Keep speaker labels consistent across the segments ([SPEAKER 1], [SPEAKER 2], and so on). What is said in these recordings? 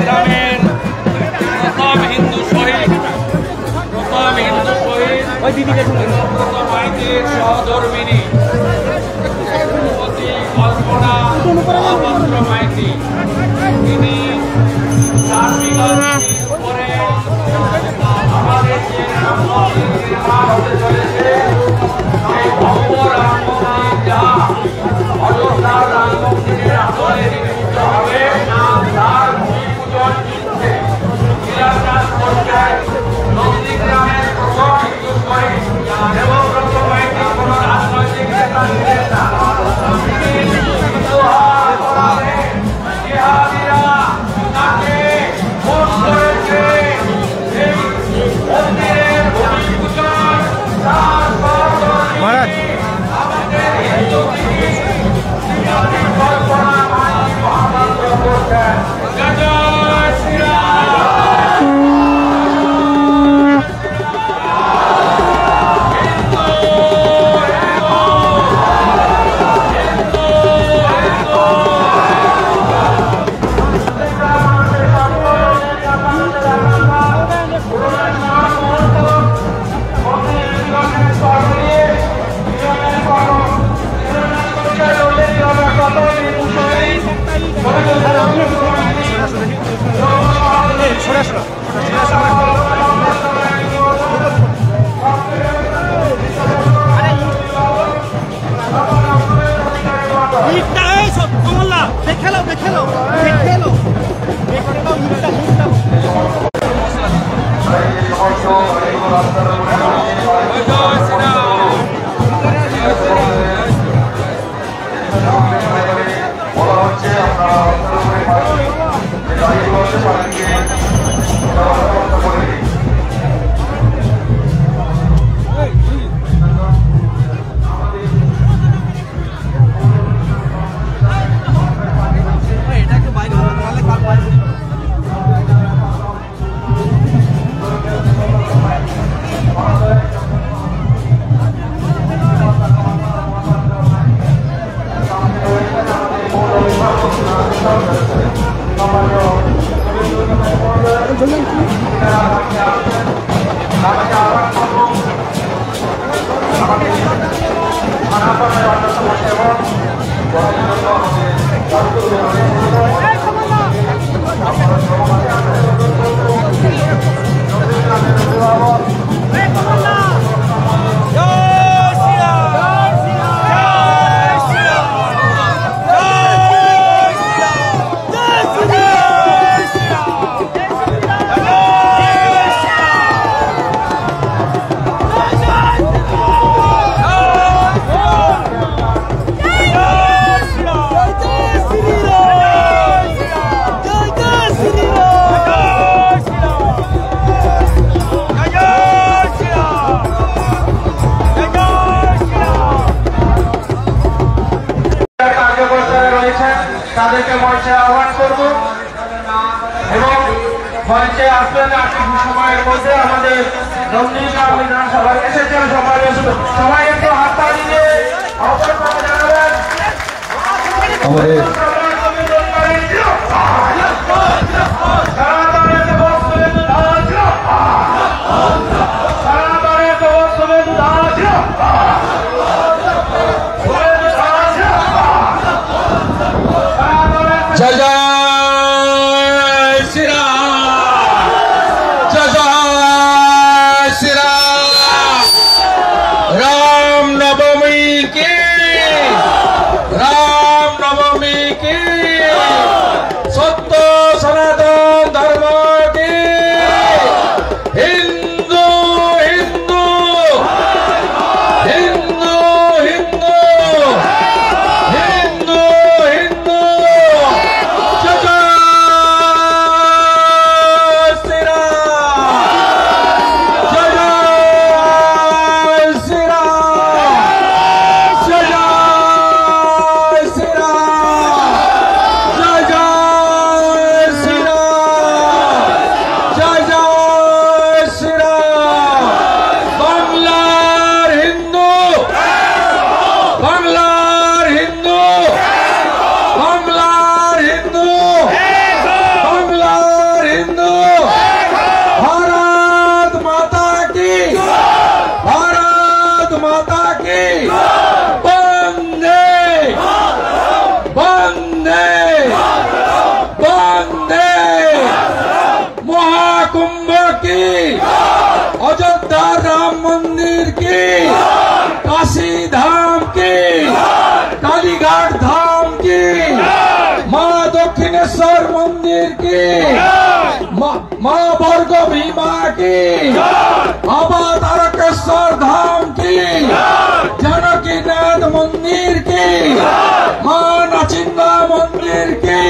[SPEAKER 1] গ্রামের প্রথম হিন্দু শহীদ মাইতির সহধর্মিনী কল্পনা মহাপাত্র মাইতি, তিনি পরে আমাদের যে রাম মন্দির নির্মাণ হতে চলেছে, সেই ভব্য রাম মন্দির যা অযোধ্যার রাম মন্দিরের আদলে নির্মিত হবে, তার ভূমি পূজন চিত্তে লীলাচাঁদ পঞ্চায়েত নন্দীগ্রামের প্রথম হিন্দু শহীদ দেবব্রত মাইতি কোন রাজনৈতিক নেতা ছিলেন না। তাকে ফোন করেছে এই মন্দিরের ভূমি পূজন আমাদের হিন্দু কল্পনা মাইতি মহাপাত্র করছেন। জয় শ্রীরাম। তাদেরকে মঞ্চে আহ্বান করব এবং মঞ্চে আসবেন কিছু সময়ের মধ্যে আমাদের নন্দীগ্রাম বিধানসভার এসেছেন সবাই একটু হাত তালি দিয়ে অবশ্যই জানাবেন
[SPEAKER 2] जय जय श्री राम, जय जय श्री राम। राम नवमी की की माँ बर्ग भीमा की बाबा तारकेश्वर धाम की जानकीनाथ मंदिर की माँ नाचिंदा मंदिर की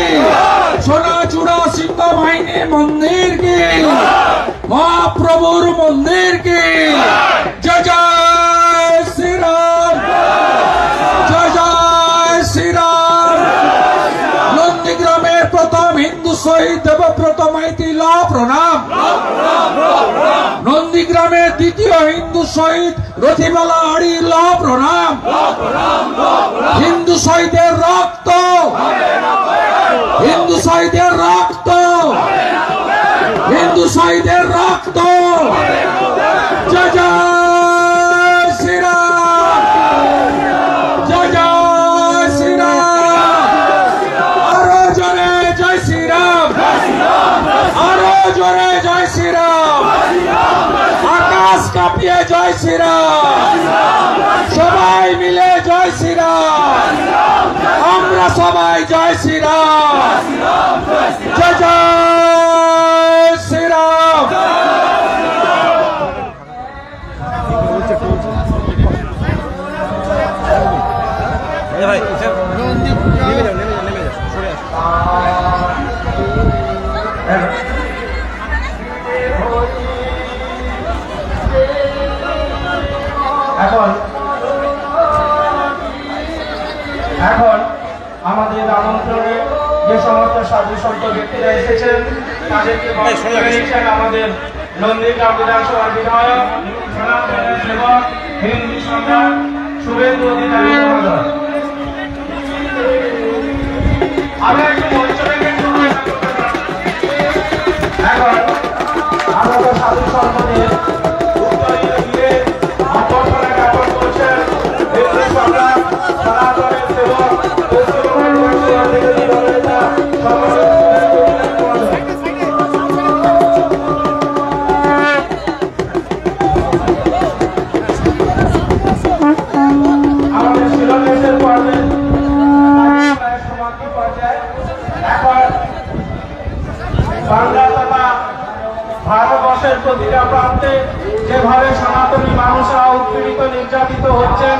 [SPEAKER 2] सोनाचूड़ा सिंह बाहिनी मंदिर की महाप्रभुर मंदिर की जय जय श्री राम जय जय श्री राम। नंदीग्रामेर प्रथम हिंदू शहीद देवव्रत माइती ला प्रणाम। नंदीग्रामेर द्वितीय हिंदू शहीद रथिबाला हाड़ी ला प्रणाम। हिंदू शहीदेर रक्त हिंदू शहीदेर रक्त हिंदू शहीदेर रक्त जय जय श्री राम जय जय श्री राम। आरो जोरे जय श्री राम आरो जोरे जय श्री राम। आकाश कापिए जय श्री राम सबाई मिले जय श्री राम আমরা সবাই জয় শ্রী রাম জয় জয় শ্রী রাম।
[SPEAKER 3] এখন আমাদের আমন্ত্রণে যে সমস্ত সাধু সন্ত ব্যক্তিরা এসেছেন তাদেরকে নিয়েছেন আমাদের নন্দীগ্রাম বিধানসভার বিধায়ক সনাতনের সেবক হিন্দু সম্রাট শুভেন্দু অধিকারী মহোদয়। আমরা একটু মঞ্চ থেকে এখন আমাদের সাধু সন্তদের উত্তরীয় দিয়ে অভ্যর্থনা জ্ঞাপন করছেন হিন্দু সম্রাট সনাতনের সেবক আমাদের শিলান্যাসের পর্বে সমাপ্তি পর্যায়ে এখন বাংলা তথা ভারতবর্ষের প্রতিটা প্রান্তে যেভাবে সনাতনী মানুষরা উৎপীড়িত নির্যাতিত হচ্ছেন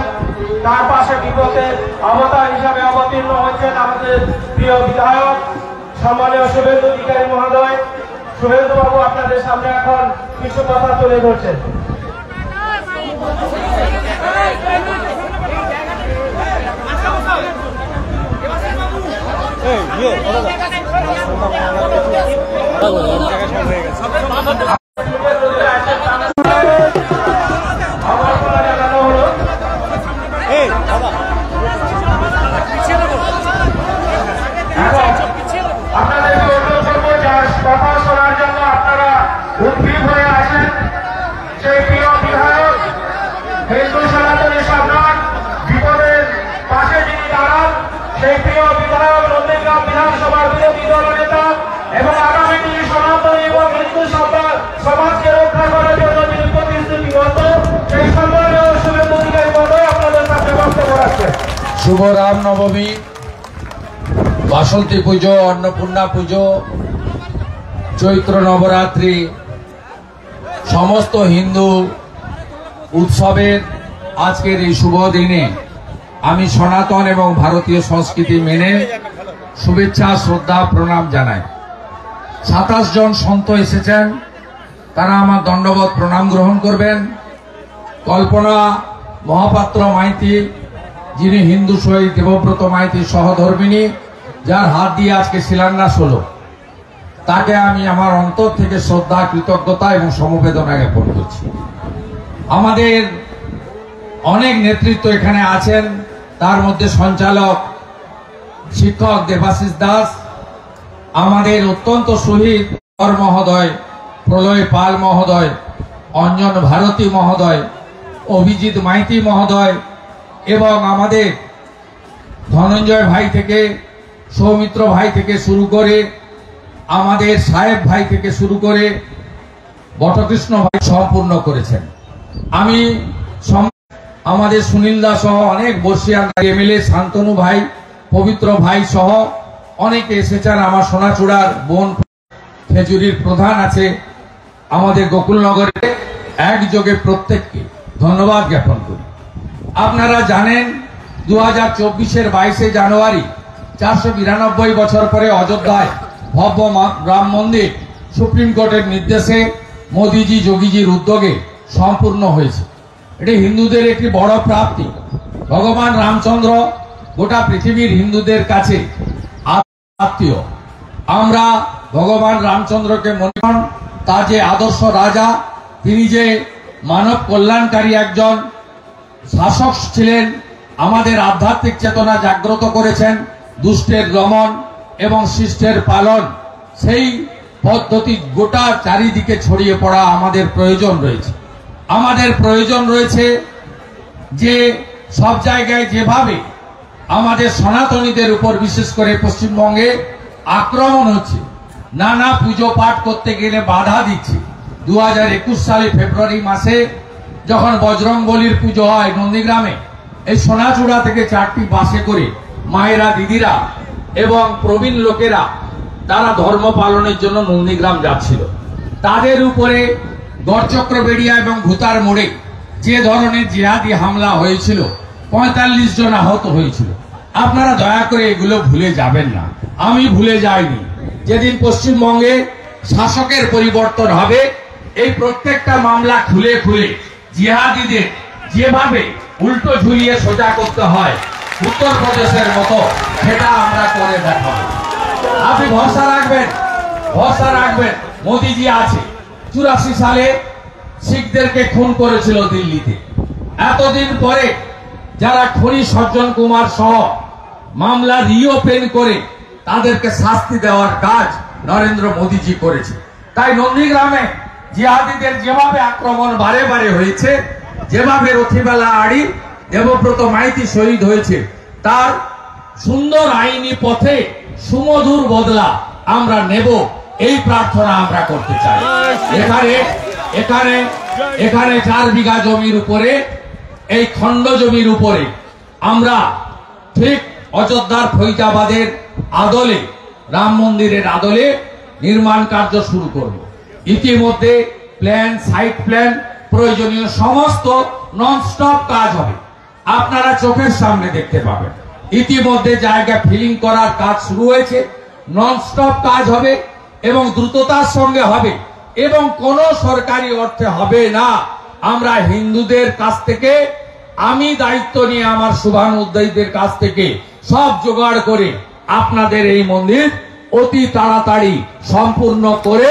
[SPEAKER 3] তার পাশে বিপদের অবতার হিসাবে অবতীর্ণ হচ্ছেন আমাদের প্রিয় বিধায়ক সম্মানীয় শুভেন্দু অধিকারী মহোদয়। শুভেন্দু বাবু আপনাদের সামনে এখন কিছু কথা তুলে ধরছেন। আপনাদেরকে অনুরোধ করবো যার কথা শোনার জন্য আপনারা উদ্গ্রীব হয়ে আছেন সেই প্রিয় বিধায়ক হিন্দু সনাতনী সম্রাট বিপদের পাশে যিনি দাঁড়ান সেই প্রিয় বিধায়ক নন্দীগ্রাম বিধানসভার বিরোধী দলনেতা এবং আগামী দিনে সনাতনী এবং হিন্দু সমাজকে রক্ষা করার জন্য যিনি প্রতিশ্রুতিবদ্ধ সেই সম্মানীয় শুভেন্দু অধিকারী মহোদয় আপনাদের সাথে বক্তব্য রাখছেন।
[SPEAKER 2] শুভ রাম নবমী বাসন্তী পুজো अन्नपूर्णा পুজো চৈত্র নবরাত্রি সমস্ত হিন্দু উৎসবের আজকের এই শুভ দিনে আমি সনাতন এবং ভারতীয় সংস্কৃতি মেনে শুভেচ্ছা শ্রদ্ধা প্রণাম জানাই। 27 জন সন্ত এসেছেন তারা আমার দণ্ডবত প্রণাম গ্রহণ করবেন। কল্পনা মহাপাত্র মাইতি যিনি হিন্দু শহীদ দেবব্রত মাইতির সহধর্মিনী যার হাত দিয়ে আজকে শিলান্যাস হলো তাকে আমি আমার অন্তর থেকে শ্রদ্ধা কৃতজ্ঞতা এবং সমবেদনা জ্ঞাপন করছি। আমাদের অনেক নেতৃত্ব এখানে আছেন তার মধ্যে সঞ্চালক শিক্ষক দেবাশিস দাস আমাদের অত্যন্ত শহীদ মহোদয় প্রলয় পাল মহোদয় অঞ্জন ভারতী মহোদয় অভিজিৎ মাইতি মহোদয় এবং আমাদের ধনঞ্জয় ভাই থেকে সৌমিত্র ভাই থেকে শুরু করে আমাদের সাহেব ভাই থেকে শুরু করে বটকৃষ্ণ ভাই সম্পূর্ণ করেছেন। আমি আমাদের সুনীল দা সহ অনেক বর্ষিয়ান এমএলএ শান্তনু ভাই পবিত্র ভাই সহ অনেকে এসেছেন। আমার সোনাচূড়ার বোন খেজুরির প্রধান আছে আমাদের গোকুলনগরে, একযোগে প্রত্যেককে ধন্যবাদ জ্ঞাপন করি। আপনারা জানেন 2024-এর 22শে জানুয়ারি 492 বছর পরে অযোধ্যায় ভব্য রাম মন্দির সুপ্রিম কোর্টের নির্দেশে মোদিজি যোগীজির উদ্যোগে সম্পূর্ণ হয়েছে। এটি হিন্দুদের একটি বড় প্রাপ্তি। ভগবান রামচন্দ্র গোটা পৃথিবীর হিন্দুদের কাছে আত্মীয়। আমরা ভগবান রামচন্দ্রকে মনে করি তার যে আদর্শ রাজা, তিনি যে মানব কল্যাণকারী একজন শাসক ছিলেন, আমাদের আধ্যাত্মিক চেতনা জাগ্রত করেছেন, দুষ্টের দমন এবং শিষ্টের পালন, সেই পদ্ধতি গোটা চারিদিকে ছড়িয়ে পড়া আমাদের প্রয়োজন রয়েছে। আমাদের প্রয়োজন রয়েছে যে সব জায়গায় যেভাবে আমাদের সনাতনীদের উপর বিশেষ করে পশ্চিমবঙ্গে আক্রমণ হচ্ছে, নানা পুজো পাঠ করতে গেলে বাধা দিচ্ছে। 2021 সালে ফেব্রুয়ারি মাসে যখন বজরংবলীর পুজো হয় নন্দীগ্রামে, এই সোনাচূড়া থেকে 4টি বাসে করে মায়েরা, দিদিরা এবং প্রবীণ লোকেরা তারা ধর্ম পালনের জন্য নন্দীগ্রাম যাচ্ছিল। তাদের উপরে গড়চক্রবেড়িয়া এবং ভূতার মোড়ে যে ধরনের জিহাদি হামলা হয়েছিল, 45 জন আহত হয়েছিল। আপনারা দয়া করে এগুলো ভুলে যাবেন না। আমি ভুলে যাইনি। যেদিন পশ্চিমবঙ্গে শাসকের পরিবর্তন হবে, এই প্রত্যেকটা মামলা খুলে খুলে জিহাদিদের যেভাবে উল্টো ঝুলিয়ে সোজা করতে হয় উত্তরপ্রদেশের মতো, সেটা আমরা করে দেখাবো। আপনি ভরসা রাখবেন, ভরসা রাখবেন। মোদিজি আছে। 84 সালে শিখদেরকে খুন করেছিল দিল্লিতে। এতদিন পরে যারা খনি সজ্জন কুমার সহ মামলা রিওপেন করে তাদেরকে শাস্তি দেওয়ার কাজ নরেন্দ্র মোদিজি করেছে। তাই নন্দীগ্রামে জিহাদিদের যেভাবে আক্রমণ বারে বারে হয়েছে, যেভাবে রথিবালা আড়ি, দেবব্রত মাইতি শহীদ হয়েছে, তার সুন্দর আইনি পথে সুমধুর বদলা আমরা নেব, এই প্রার্থনা আমরা করতে চাই। এখানে 4 বিঘা জমির উপরে, এই খণ্ড জমির উপরে আমরা ঠিক অযোধ্যার ফৈজাবাদের আদলে, রাম মন্দিরের আদলে নির্মাণ কার্য শুরু করব। ইতিমধ্যে প্ল্যান, সাইট প্ল্যান, প্রয়োজনীয় সমস্ত ননস্টপ কাজ হবে, আপনারা চোখের সামনে দেখতে পাবেন। ইতিমধ্যে জায়গা ফিলিং করার কাজ শুরু হয়েছে, ননস্টপ কাজ হবে এবং দ্রুততার সঙ্গে হবে এবং কোনো সরকারি অর্থে হবে না। আমরা হিন্দুদের কাছ থেকে, আমি দায়িত্ব নিয়ে আমার শুভানুদ্দায়ীদের কাছ থেকে সব জোগাড় করে আপনাদের এই মন্দির অতি তাড়াতাড়ি সম্পূর্ণ করে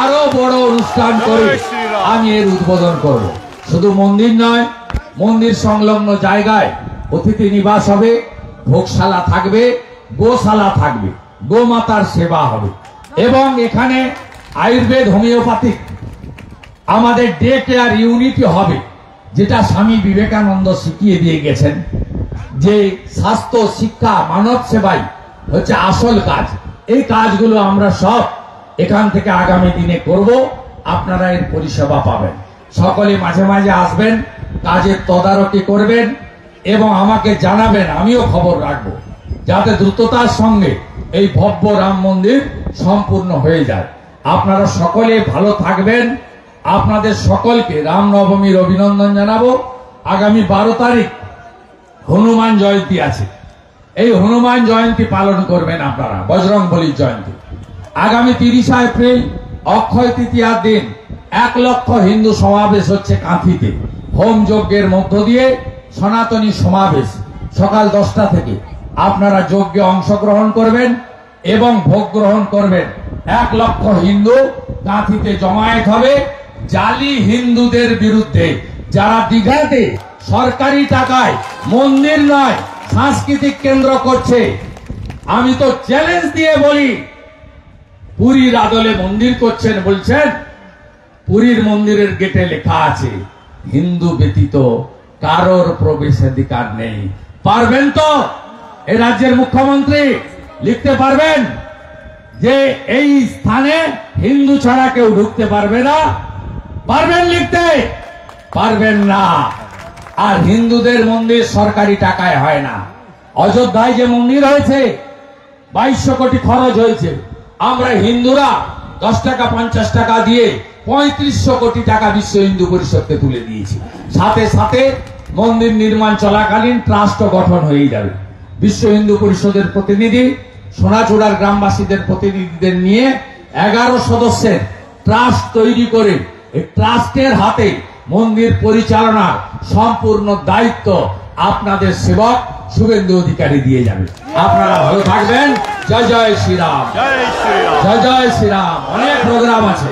[SPEAKER 2] আরো বড় অনুষ্ঠান করে আমি এর উদ্বোধন করব। শুধু মন্দির নয়, মন্দির সংলগ্ন জায়গায় অতিথি নিবাস হবে, ভোগশালা থাকবে, গোশালা থাকবে, গোমাতার সেবা হবে এবং এখানে আয়ুর্বেদ, হোমিওপ্যাথিক আমাদের ডে কেয়ার ইউনিটি হবে, যেটা স্বামী বিবেকানন্দ শিখিয়ে দিয়ে গেছেন যে স্বাস্থ্য, শিক্ষা, মানব সেবাই হচ্ছে আসল কাজ। এই কাজগুলো আমরা সব এখান থেকে আগামী দিনে করব। আপনারা এর পরিষেবা পাবেন। সকলে মাঝে মাঝে আসবেন, কাজের তদারকি করবেন এবং আমাকে জানাবেন, আমিও খবর রাখবো যাতে দ্রুততার সঙ্গে এই ভব্য রাম মন্দির সম্পূর্ণ হয়ে যায়। আপনারা সকলে ভালো থাকবেন। আপনাদের সকলকে রামনবমীর অভিনন্দন জানাবো। আগামী 12 তারিখ হনুমান জয়ন্তী আছে। এই হনুমান জয়ন্তী পালন করবেন আপনারা, বজরংবলীর জয়ন্তী। আগামী 30 এপ্রিল অক্ষয় তৃতীয়ার দিন 1 লক্ষ হিন্দু সমাবেশ হচ্ছে কাঁথিতে। হোম যজ্ঞের মধ্য দিয়ে সনাতনী সমাবেশ সকাল 10টা থেকে। আপনারা যজ্ঞে অংশগ্রহণ করবেন এবং ভোগ গ্রহণ করবেন। 1 লক্ষ হিন্দু কাঁথিতে জমায়েত হবে জালি হিন্দুদের বিরুদ্ধে, যারা দীঘাতে সরকারি টাকায় মন্দির নয় সাংস্কৃতিক কেন্দ্র করছে। আমি তো চ্যালেঞ্জ দিয়ে বলি, পুরীর আদলে মন্দির করছেন, বলছেন পুরীর মন্দিরের গেটে লেখা আছে হিন্দু ব্যতীত কারোর প্রবেশাধিকার নেই। পারবেন তো? এই রাজ্যের মুখ্যমন্ত্রী লিখতে পারবেন যে এই স্থানে হিন্দু ছাড়া কেউ ঢুকতে পারবে না? পারবেন লিখতে? পারবেন না। আর হিন্দুদের মন্দির সরকারি টাকায় হয় না। অযোধ্যায় যে মন্দির হয়েছে, 2200 কোটি খরচ হয়েছে। আমরা হিন্দুরা 10 টাকা 50 টাকা দিয়ে 3500 কোটি টাকা বিশ্ব হিন্দু পরিষদকে তুলে দিয়েছি। সাথে সাথে মন্দির নির্মাণ চলাকালীন ট্রাস্ট গঠন হয়ে যাবে। বিশ্ব হিন্দু পরিষদের প্রতিনিধি, সোনাচূড়ার গ্রামবাসীদের প্রতিনিধিদের নিয়ে 11 সদস্যের ট্রাস্ট তৈরি করে এই ট্রাস্টের হাতে মন্দির পরিচালনার সম্পূর্ণ দায়িত্ব আপনাদের সেবক শুভেন্দু অধিকারী দিয়ে যাবে। আপনারা ভালো থাকবেন। জয় জয় শ্রীরাম, জয় জয় শ্রীরাম। অনেক প্রোগ্রাম আছে।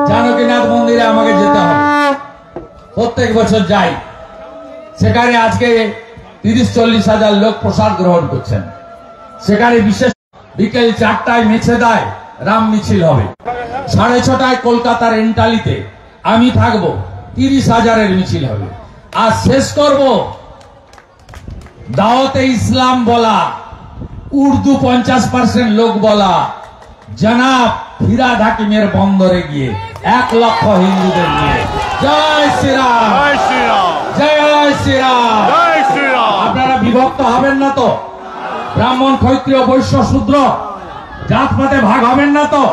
[SPEAKER 2] জানকীনাথ মন্দিরে আমাকে যেতে হবে, প্রত্যেক বছর যাই। সেখানে আজকে 30-40 হাজার লোক প্রসাদ গ্রহণ করছেন। সেখানে বিশেষ বিকেল 4টায় মেছেদায় রাম মিছিল হবে। 6:30টায় কলকাতার এন্টালিতে আমি থাকবো, 30,000-এর মিছিল হবে। আর শেষ করব দাওয়াতে ইসলাম বলা, উর্দু 50% লোক বলা জনাব ফিরাদ হাকিমের বন্দরে গিয়ে 1 লক্ষ হিন্দুদের নিয়ে। জয় শ্রীরাম, জয় শ্রীরাম। আপনারা বিভক্ত হবেন না তো? ব্রাহ্মণ, ক্ষত্রিয়, বৈশ্য, শূদ্র জাতপাতে ভাগ হবেন না তো?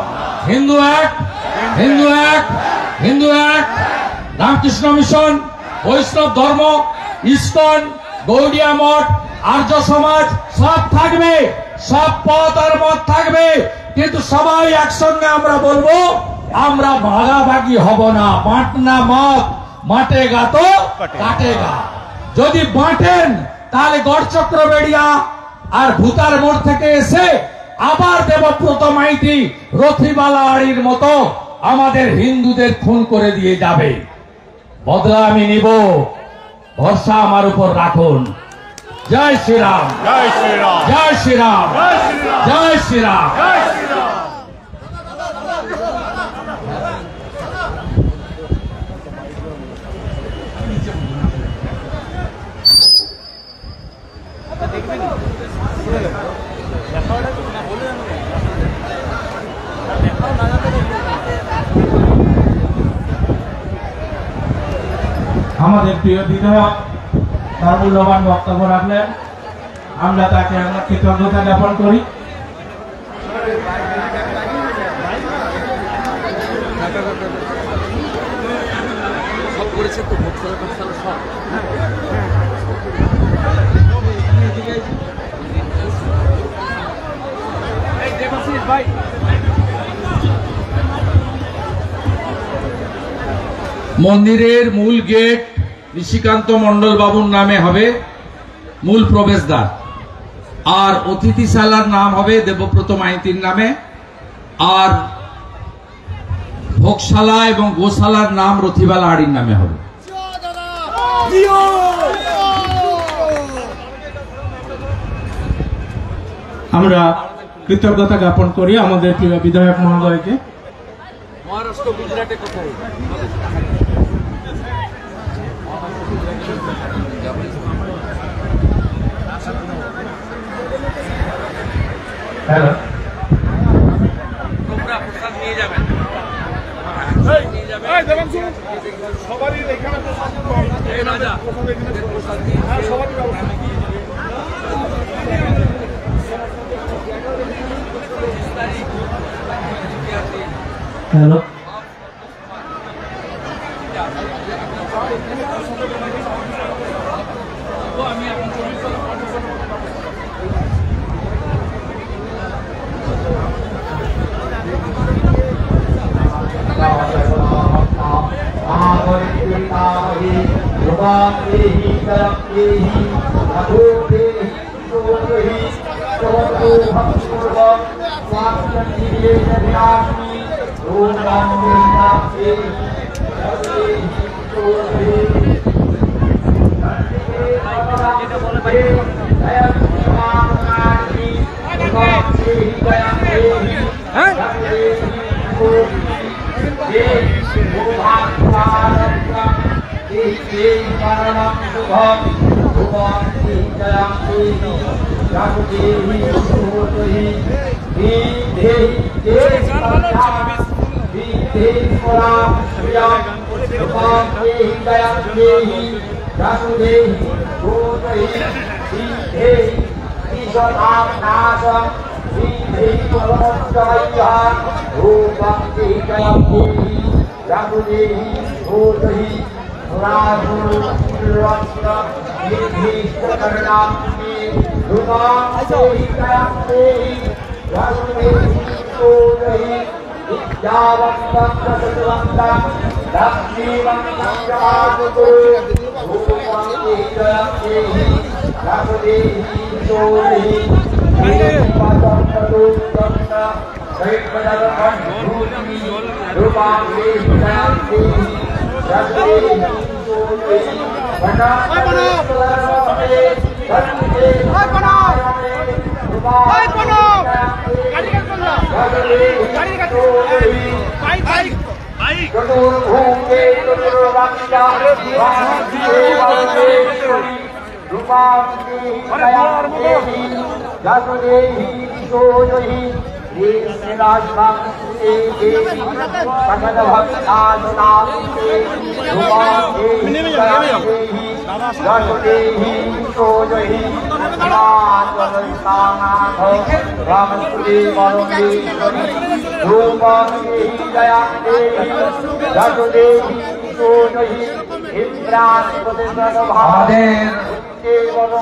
[SPEAKER 2] হিন্দু এক, হিন্দু এক, হিন্দু এক। রামকৃষ্ণ মিশন, বৈষ্ণব ধর্ম, ইস্কন, গৌড়িয়া মঠ, আর্য সমাজ সব থাকবে, সব পথ আর মত থাকবে, কিন্তু সবাই একসঙ্গে আমরা বলবো আমরা ভাগাভাগি হব না। বাঁটনা মত, মাটেগা তো কাটেগা। যদি বাঁটেন তাহলে গড়চক্র বেড়িয়া আর ভূতার মোড় থেকে এসে আবার দেবব্রত মাইতি, রথিবালাড়ির মতো আমাদের হিন্দুদের খুন করে দিয়ে যাবে। বদলা আমি নিব, ভরসা আমার উপর রাখুন। জয় শ্রীরাম, জয় শ্রীরাম, জয় শ্রীরাম, জয় শ্রীরাম।
[SPEAKER 3] আমাদের প্রিয় বিধায়ক তার মূল্যবান বক্তব্য রাখলেন, আমরা তাকে আমরা কৃতজ্ঞতা জ্ঞাপন করি।
[SPEAKER 2] মন্দিরের মূল গেট ঋষিকান্ত মন্ডল বাবুর নামে হবে মূল প্রবেশদ্বার, আর অতিথিশালার নাম হবে দেবব্রত মাইতির নামে, আর ভোগশালা এবং গোশালার নাম রথিবালা হাড়ির নামে হবে।
[SPEAKER 3] আমরা কৃতজ্ঞতা জ্ঞাপন করি আমাদের প্রিয় বিধায়ক মহোদয়কে।
[SPEAKER 2] মহারাষ্ট্র, গুজরাটে কোথায়?
[SPEAKER 3] হ্যালো,
[SPEAKER 2] তোমরা প্রসাদ নিয়ে যাবেন, নিয়ে যাবেন।
[SPEAKER 3] সবারই এখানে প্রসাদ নিয়ে সবারই ব্যবস্থা। হ্যালো,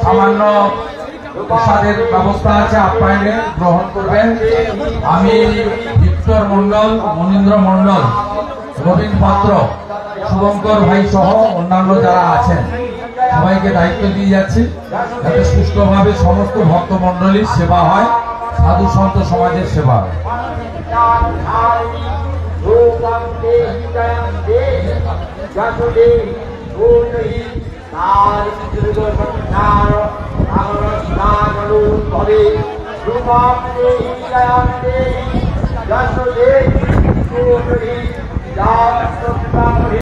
[SPEAKER 2] সামান্য প্রসাদের ব্যবস্থা আছে, আপ্যায়নে গ্রহণ করবেন। আমি ভিক্টর মন্ডল, মনীন্দ্র মন্ডল, রবীন পাত্র, শুভঙ্কর ভাই সহ অন্যান্য যারা আছেন সবাইকে দায়িত্ব দিয়ে যাচ্ছি যাতে সুষ্ঠুভাবে সমস্ত ভক্ত মন্ডলীর সেবা হয়, সাধু সন্ত সমাজের সেবা হয়।
[SPEAKER 3] Jai